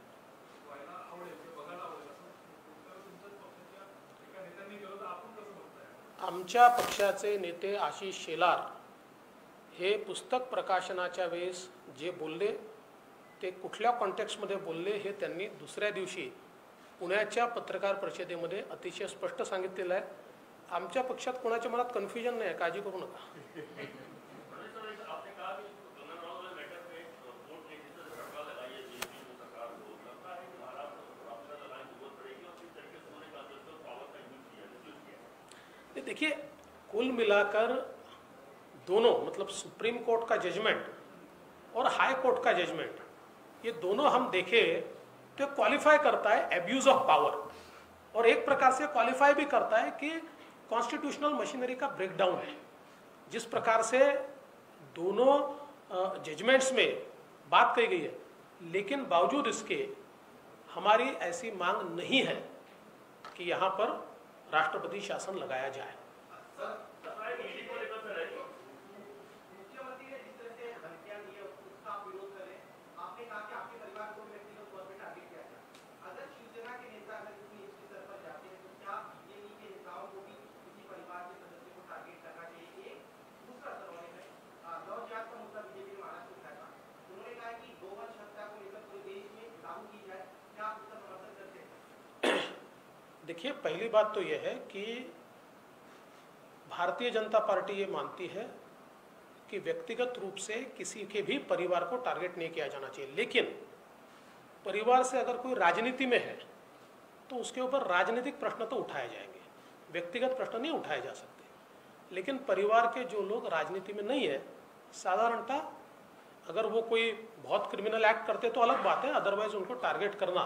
व्हायला आवडेल किंवा बघायला आवडेल असं उत्तर तुमच्याच पक्षाच्या एका नेत्यांनी केलं, तर आपण कसं म्हणताय?
आमच्या पक्षाचे नेते आशिष शेलार हे पुस्तक प्रकाशनाच्या वेळेस जे बोलले ते कुठल्या कॉन्टेक्स्टमध्ये बोलले हे त्यांनी दुसऱ्या दिवशी पुण्याच्या पत्रकार परिषदेमध्ये अतिशय स्पष्ट सांगितलेलं आहे। आमच्या पक्षात कोणाच्या मनात कन्फ्युजन नाही आहे, काळजी करू नका। देखिए, कुल मिलाकर दोनों, मतलब सुप्रीम कोर्ट का जजमेंट और हाई कोर्ट का जजमेंट, ये दोनों हम देखें तो क्वालिफाई करता है एब्यूज ऑफ पावर, और एक प्रकार से क्वालिफाई भी करता है कि कॉन्स्टिट्यूशनल मशीनरी का ब्रेकडाउन है। जिस प्रकार से दोनों जजमेंट्स में बात कही गई है, लेकिन बावजूद इसके हमारी ऐसी मांग नहीं है कि यहाँ पर राष्ट्रपति शासन लगाया जाए।
मुख्यमंत्री ने जिस तरह से हत्या की है उसका आप विरोध करें, आपने कहा कि आपके परिवार को व्यक्तिगत तौर पर टारगेट किया जाए। अगर शिवसेना के नेता अगर किसी निश्चित स्तर पर जाते हैं तो क्या बीजेपी के नेताओं को भी किसी परिवार के सदस्य को टारगेट करना चाहिए? एक दूसरा सवाल है, लव जिहाद का मुद्दा बीजेपी ने महाराष्ट्र में उठाया था, उन्होंने कहा कि गोवंश हत्या को लेकर पूरे देश में लागू की जाए, क्या आप उसका समर्थन करते हैं?
देखिए, पहली बात तो यह है कि भारतीय जनता पार्टी ये मानती है कि व्यक्तिगत रूप से किसी के भी परिवार को टारगेट नहीं किया जाना चाहिए, लेकिन परिवार से अगर कोई राजनीति में है तो उसके ऊपर राजनीतिक प्रश्न तो उठाए जाएंगे, व्यक्तिगत प्रश्न नहीं उठाए जा सकते। लेकिन परिवार के जो लोग राजनीति में नहीं है, साधारणतः अगर वो कोई बहुत क्रिमिनल एक्ट करते तो अलग बात है, अदरवाइज उनको टारगेट करना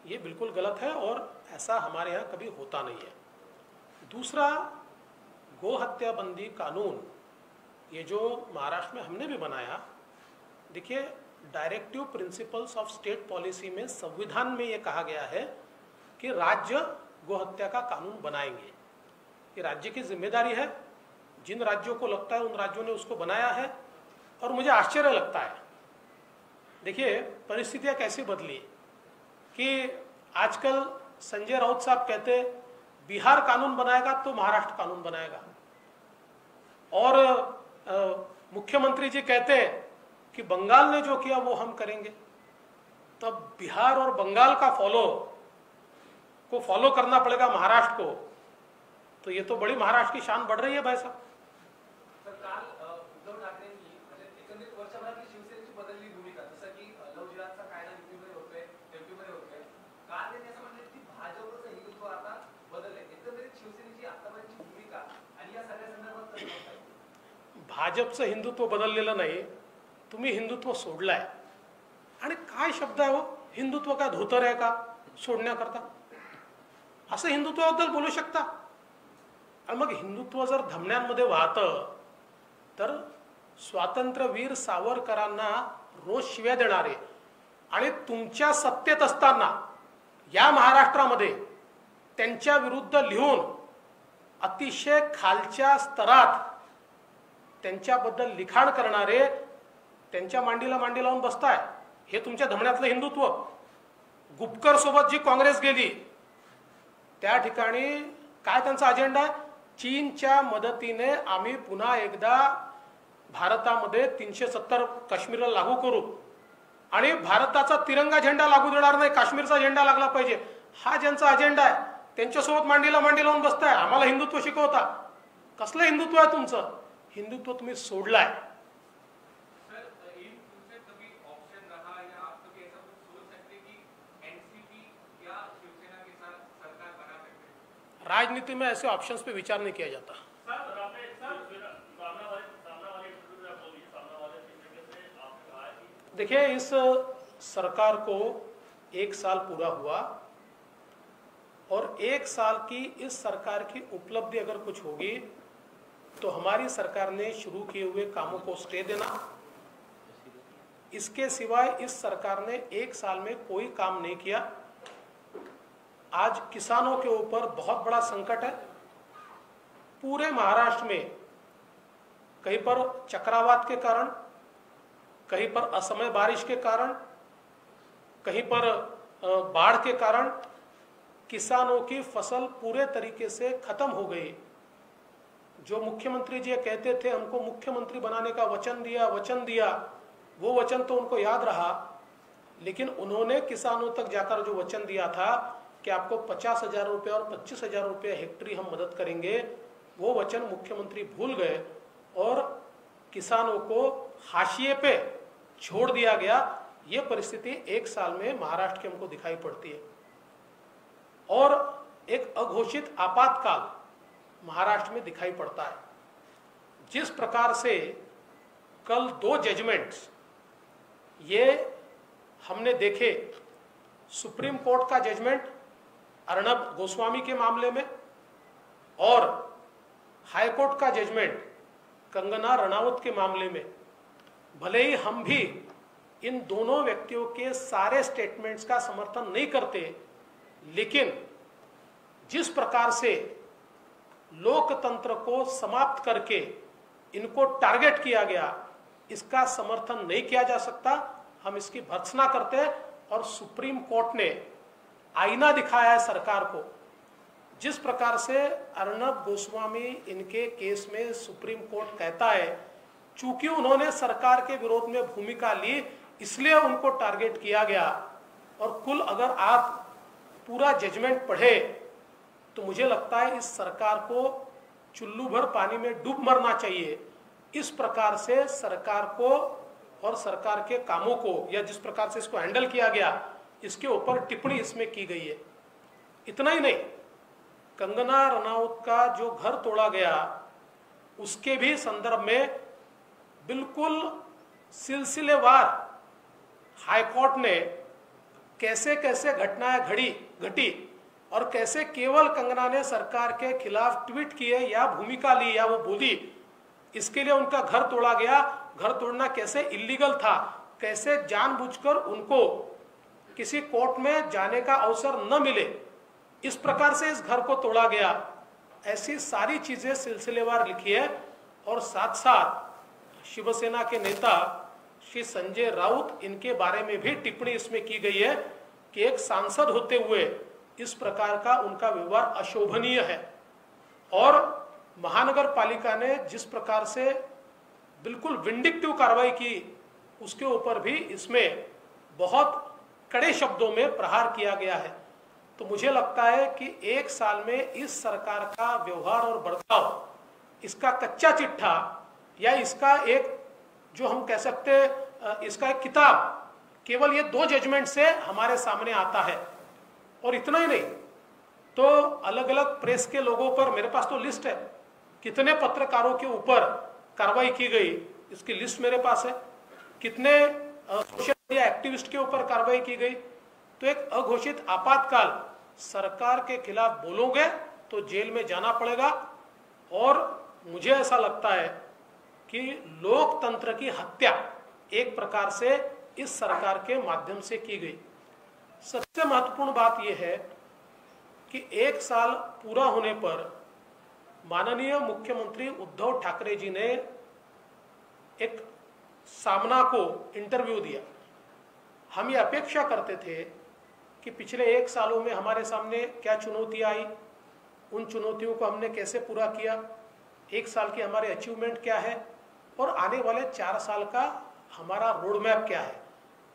ये बिल्कुल गलत है और ऐसा हमारे यहाँ कभी होता नहीं है। दूसरा, गो हत्या बंदी कानून ये जो महाराष्ट्र में हमने भी बनाया, देखिए, directive principles of state policy में संविधान में ये कहा गया है कि राज्य गोहत्या का कानून बनाएंगे। ये राज्य की जिम्मेदारी है, जिन राज्यों को लगता है उन राज्यों ने उसको बनाया है। और मुझे आश्चर्य लगता है, देखिए परिस्थितियां कैसी बदली कि आजकल संजय राउत साहब कहते बिहार कानून बनाएगा तो महाराष्ट्र कानून बनाएगा, और मुख्यमंत्री जी कहते हैं कि बंगाल ने जो किया वो हम करेंगे। तब बिहार और बंगाल का फॉलो करना पड़ेगा महाराष्ट्र को, तो ये तो बड़ी महाराष्ट्र की शान बढ़ रही है भाई साहब।
तर काल उद्धव ठाकरेंनी म्हणजे एकंदरीत वर्षभरातली शिवसेनेची बदलली भूमिका, जसं की लव जिहादचा कायदा युपीमध्ये होतोय, एमपीमध्ये होतोय, काल त्यांनी असं म्हणलं की भाजपचं हिंदुत्व आता बदललंय। एकंदरीत शिवसेनेची आतापर्यंतची भूमिका आणि या सगळ्या संदर्भात कसं बघताय?
भाजपचं हिंदुत्व बदललेलं नाही, तुम्ही हिंदुत्व सोडलाय। आणि काय शब्द आहे हो, हिंदुत्व काय धोतर आहे का सोडण्याकरता? असं हिंदुत्वाबद्दल बोलू शकता? आणि मग हिंदुत्व जर धमन्यांमध्ये वाहतं तर स्वातंत्र्यवीर सावरकरांना रोज शिव्या देणारे आणि तुमच्या सत्तेत असताना या महाराष्ट्रामध्ये त्यांच्या विरुद्ध लिहून अतिशय खालच्या स्तरात त्यांच्याबद्दल लिखाण करणारे त्यांच्या मांडीला मांडी लावून बसताय, हे तुमच्या धमन्यातलं हिंदुत्व। गुपकर सोबत जी काँग्रेस गेली त्या ठिकाणी काय त्यांचा अजेंडा आहे? चीनच्या मदतीने आम्ही पुन्हा एकदा भारतामध्ये 370 काश्मीरला लागू करू आणि भारताचा तिरंगा झेंडा लागू देणार नाही, काश्मीरचा झेंडा लागला पाहिजे, हा ज्यांचा अजेंडा आहे त्यांच्यासोबत मांडीला मांडी लावून बसताय। आम्हाला हिंदुत्व शिकवता, कसलं हिंदुत्व आहे तुमचं? हिंदुत्व तुम्ही सोडलाय।
सर, इन तुमसे कभी ऑप्शन रहा या आप कभी ऐसा कुछ सोच सकते कि एनसीपी या शिवसेना के साथ सरकार बना सकते हैं?
राजनीति में ऐसे ऑप्शंस पे विचार नहीं किया जाता। देखिए, इस सरकार को 1 साल पूरा हुआ और 1 साल की इस सरकार की उपलब्धि अगर कुछ होगी तो हमारी सरकार ने शुरू किए हुए कामों को स्टे देना। इसके सिवाय इस सरकार ने 1 साल में कोई काम नहीं किया। आज किसानों के ऊपर बहुत बड़ा संकट है। पूरे महाराष्ट्र में कहीं पर चक्रवात के कारण, कहीं पर असमय बारिश के कारण, कहीं पर बाढ़ के कारण किसानों की फसल पूरे तरीके से खत्म हो गई। जो मुख्यमंत्री जी कहते थे हमको मुख्यमंत्री बनाने का वचन दिया, वो वचन तो उनको याद रहा, लेकिन उन्होंने किसानों तक जाकर जो वचन दिया था कि आपको 50,000 रुपये और 25,000 रुपये हेक्टेयर हम मदद करेंगे, वो वचन मुख्यमंत्री भूल गए और किसानों को हाशिए पे छोड़ दिया गया। ये परिस्थिति 1 साल में महाराष्ट्र के हमको दिखाई पड़ती है। और एक अघोषित आपातकाल महाराष्ट्र में दिखाई पड़ता है। जिस प्रकार से कल 2 जजमेंट्स ये हमने देखे, सुप्रीम कोर्ट का जजमेंट अर्णब गोस्वामी के मामले में और हाई कोर्ट का जजमेंट कंगना रनावत के मामले में, भले ही हम भी इन दोनों व्यक्तियों के सारे स्टेटमेंट्स का समर्थन नहीं करते, लेकिन जिस प्रकार से लोकतंत्र को समाप्त करके इनको टारगेट किया गया, इसका समर्थन नहीं किया जा सकता। हम इसकी भर्त्सना करते हैं और सुप्रीम कोर्ट ने आईना दिखाया है सरकार को। जिस प्रकार से अर्णब गोस्वामी इनके केस में सुप्रीम कोर्ट कहता है चूंकि उन्होंने सरकार के विरोध में भूमिका ली इसलिए उनको टारगेट किया गया। और कुल अगर आप पूरा जजमेंट पढ़े तो मुझे लगता है इस सरकार को चुल्लू भर पानी में डूब मरना चाहिए। इस प्रकार से सरकार को और सरकार के कामों को, या जिस प्रकार से इसको हैंडल किया गया, इसके ऊपर टिप्पणी इसमें की गई है। इतना ही नहीं, कंगना रनावत का जो घर तोड़ा गया उसके भी संदर्भ में बिल्कुल सिलसिलेवार हाईकोर्ट ने कैसे कैसे घटनाएं घटी और कैसे केवल कंगना ने सरकार के खिलाफ ट्वीट किए या भूमिका ली या वो बोली, इसके लिए उनका घर तोड़ा गया। घर तोड़ना कैसे इलीगल था, कैसे जानबूझकर उनको किसी कोर्ट में जाने का अवसर न मिले, इस प्रकार से इस घर को तोड़ा गया। ऐसी सारी चीजें सिलसिलेवार लिखी है। और साथ साथ शिवसेना के नेता श्री संजय राउत, इनके बारे में भी टिप्पणी इसमें की गई है कि एक सांसद होते हुए इस प्रकार का उनका व्यवहार अशोभनीय है। और महानगर पालिका ने जिस प्रकार से बिल्कुल विंडिक्टिव कार्रवाई की, उसके ऊपर भी इसमें बहुत कड़े शब्दों में प्रहार किया गया है। तो मुझे लगता है कि 1 साल में इस सरकार का व्यवहार और बर्ताव, इसका कच्चा चिट्ठा या इसका एक जो हम कह सकते हैं इसका एक किताब, केवल ये 2 जजमेंट से हमारे सामने आता है। और इतना ही नहीं, तो अलग अलग प्रेस के लोगों पर, मेरे पास तो लिस्ट है कितने पत्रकारों के ऊपर कार्रवाई की गई, इसकी लिस्ट मेरे पास है, कितने सोशल मीडिया एक्टिविस्ट के ऊपर कार्रवाई की गई। तो एक अघोषित आपातकाल, सरकार के खिलाफ बोलोगे तो जेल में जाना पड़ेगा। और मुझे ऐसा लगता है कि लोकतंत्र की हत्या एक प्रकार से इस सरकार के माध्यम से की गई। सबसे महत्वपूर्ण बात यह है कि 1 साल पूरा होने पर माननीय मुख्यमंत्री उद्धव ठाकरे जी ने एक सामना को इंटरव्यू दिया। हम ये अपेक्षा करते थे कि पिछले 1 सालों में हमारे सामने क्या चुनौतियां आई, उन चुनौतियों को हमने कैसे पूरा किया, 1 साल की हमारे अचीवमेंट क्या है और आने वाले 4 साल का हमारा रोड मैप क्या है,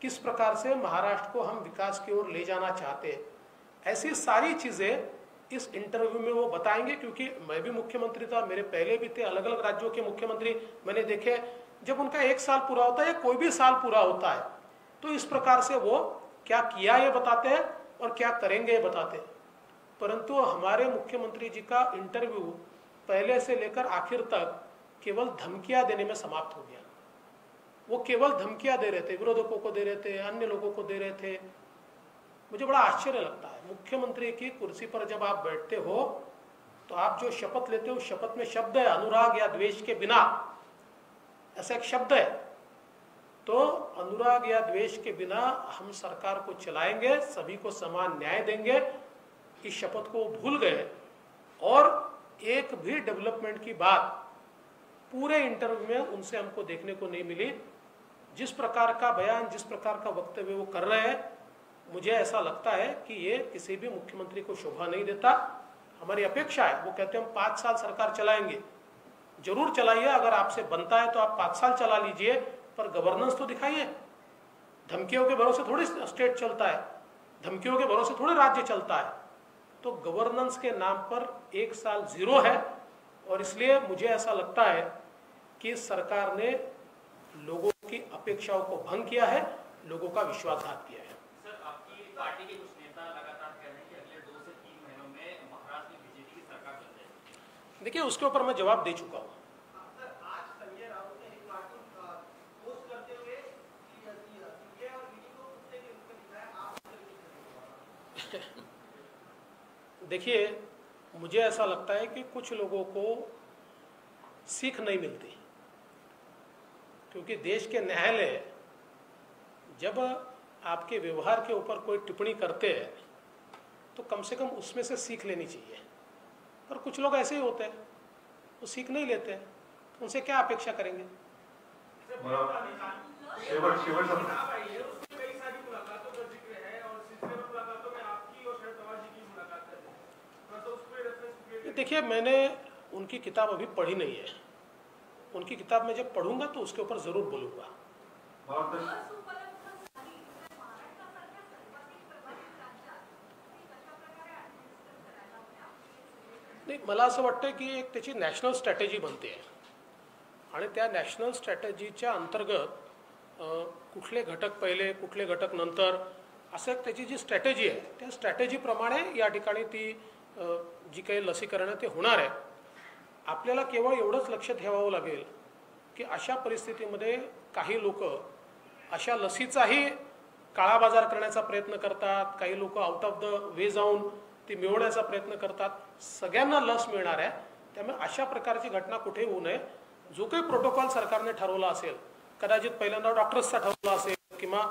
किस प्रकार से महाराष्ट्र को हम विकास की ओर ले जाना चाहते हैं। ऐसी सारी चीजें इस इंटरव्यू में वो बताएंगे। क्योंकि मैं भी मुख्यमंत्री था, मेरे पहले भी थे, अलग अलग राज्यों के मुख्यमंत्री मैंने देखे, जब उनका 1 साल पूरा होता है या कोई भी साल पूरा होता है तो इस प्रकार से वो क्या किया ये बताते हैं और क्या करेंगे ये बताते हैं। परंतु हमारे मुख्यमंत्री जी का इंटरव्यू पहले से लेकर आखिर तक केवल धमकियां देने में समाप्त हो गया। वो केवल धमकियां दे रहे थे, विरोधकों को दे रहे थे, अन्य लोगों को दे रहे थे। मुझे बड़ा आश्चर्य लगता है, मुख्यमंत्री की कुर्सी पर जब आप बैठते हो तो आप जो शपथ लेते हो, शपथ में शब्द है अनुराग या द्वेष के बिना, ऐसा एक शब्द है। तो अनुराग या द्वेष के बिना हम सरकार को चलाएंगे, सभी को समान न्याय देंगे, इस शपथ को भूल गए। और एक भी डेवलपमेंट की बात पूरे इंटरव्यू में उनसे हमको देखने को नहीं मिली। जिस प्रकार का बयान, जिस प्रकार का वक्तव्य वो कर रहे हैं, मुझे ऐसा लगता है कि ये किसी भी मुख्यमंत्री को शोभा नहीं देता। हमारी अपेक्षा है, वो कहते हैं हम 5 साल सरकार चलाएंगे, जरूर चलाइए, अगर आपसे बनता है तो आप 5 साल चला लीजिए, पर गवर्नेंस तो दिखाइए। धमकियों के भरोसे थोड़ी स्टेट चलता है, धमकियों के भरोसे थोड़ी राज्य चलता है। तो गवर्नेंस के नाम पर 1 साल जीरो है, और इसलिए मुझे ऐसा लगता है कि सरकार ने लोगों की अपेक्षाओं को भंग किया है, लोगों का विश्वासघात किया है।
सर, आपकी पार्टी के कुछ नेता लगातार कह रहे हैं कि अगले 2 से 3 महीनों में महाराष्ट्र में बीजेपी की सरकार बन जाएगी।
देखिए, उसके ऊपर मैं जवाब दे चुका हूँ।
सर, आज संजय राउत ने एक कार्टून पोस्ट करते हुए सीए और ईडी को कुत्ते के रूप में दिखाया, आप उससे नहीं।
देखिए, मुझे ऐसा लगता है कि कुछ लोगों को सीख नहीं मिलती, क्योंकि देश के न्यायालय जब आपके व्यवहार के ऊपर कोई टिप्पणी करते हैं तो कम से कम उसमें से सीख लेनी चाहिए। पर कुछ लोग ऐसे ही होते हैं, वो सीख नहीं लेते हैं, तो उनसे क्या अपेक्षा करेंगे। देखिए, मैंने उनकी किताब अभी पढ़ी नहीं है, उनकी किताब में जब पढ़ूंगा तो उसके ऊपर जरूर बोलूंगा। नाही, मला असं वाटतं की एक त्याची नॅशनल स्ट्रॅटेजी बनते आहे, आणि त्या नॅशनल स्ट्रॅटेजीच्या अंतर्गत कुठले घटक पहिले, कुठले घटक नंतर, असं एक त्याची जी स्ट्रॅटेजी आहे, त्या स्ट्रॅटेजीप्रमाणे या ठिकाणी ती जी काही लसीकरण ते होणार आहे। आपल्याला केवळ एवढंच लक्ष ठेवावं लागेल की अशा परिस्थितीमध्ये काही लोक अशा लसीचाही काळा बाजार करण्याचा प्रयत्न करतात, काही लोक आउट ऑफ द वे जाऊन ती मिळवण्याचा प्रयत्न करतात। सगळ्यांना लस मिळणार आहे, त्यामुळे अशा प्रकारची घटना कुठे होऊ नये। जो काही प्रोटोकॉल सरकारने ठरवला असेल, कदाचित पहिल्यांदा डॉक्टर्सचा ठरवला असेल किंवा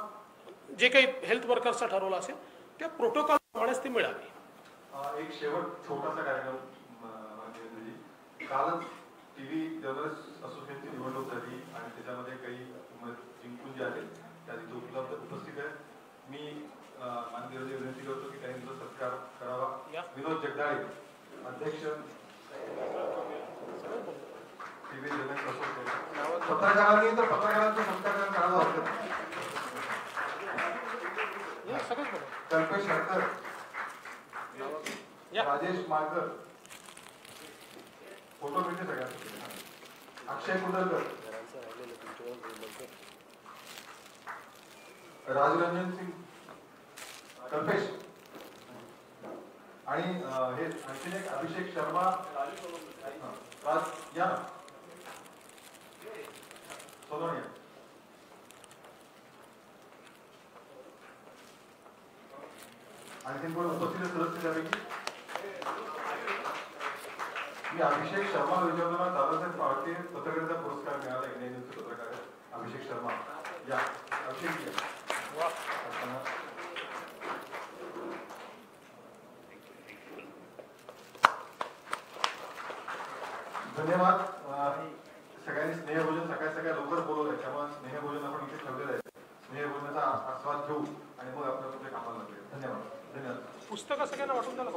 जे काही हेल्थ वर्कर्सचा ठरवला असेल, त्या प्रोटोकॉलप्रमाणेच ती मिळावी।
एक शेवट छोटासा कार्यक्रम, कालच टीव्ही जर्नलिस्ट असोसिएशनची निवडणूक झाली आणि त्याच्यामध्ये काही जिंकून जे आले त्या तिथे उपस्थित आहेत। मी माननीय विनंती करतो की त्यांचा सत्कार करावा। विनोद जगदाळे, अध्यक्ष टीव्ही जर्नलिस्ट असोसिएशन। पत्रकारांनी तर पत्रकारांचा सत्कार करावा हरकत नाही। कल्पेश हरकर, राजेश माळकर, फोटो मिळते सगळ्यांना। अक्षय कुंडलकर, राजरंजन सिंग, कल्पेश आणि हे आणखी एक अभिषेक शर्मा, राज या सोनोनिया। आणखी कोण उपस्थित सदस्य त्यापैकी? मी अभिषेक शर्मा योजनेला दादासाहेब फाळके पत्रकारिता पुरस्कार मिळाला। इंडियन पत्रकार अभिषेक शर्मा या। अभिषेक धन्यवाद। सगळ्यांनी स्नेहभोजन सकाळी लवकर बोलवलंय, त्यामुळे स्नेहभोजन आपण इथे ठेवलेलं आहे। स्नेहभोजनाचा आस्वाद घेऊ आणि मग आपण आपल्या कामाला लागेल। धन्यवाद।
पुस्तकं सगळ्यांना वाटून द्यायला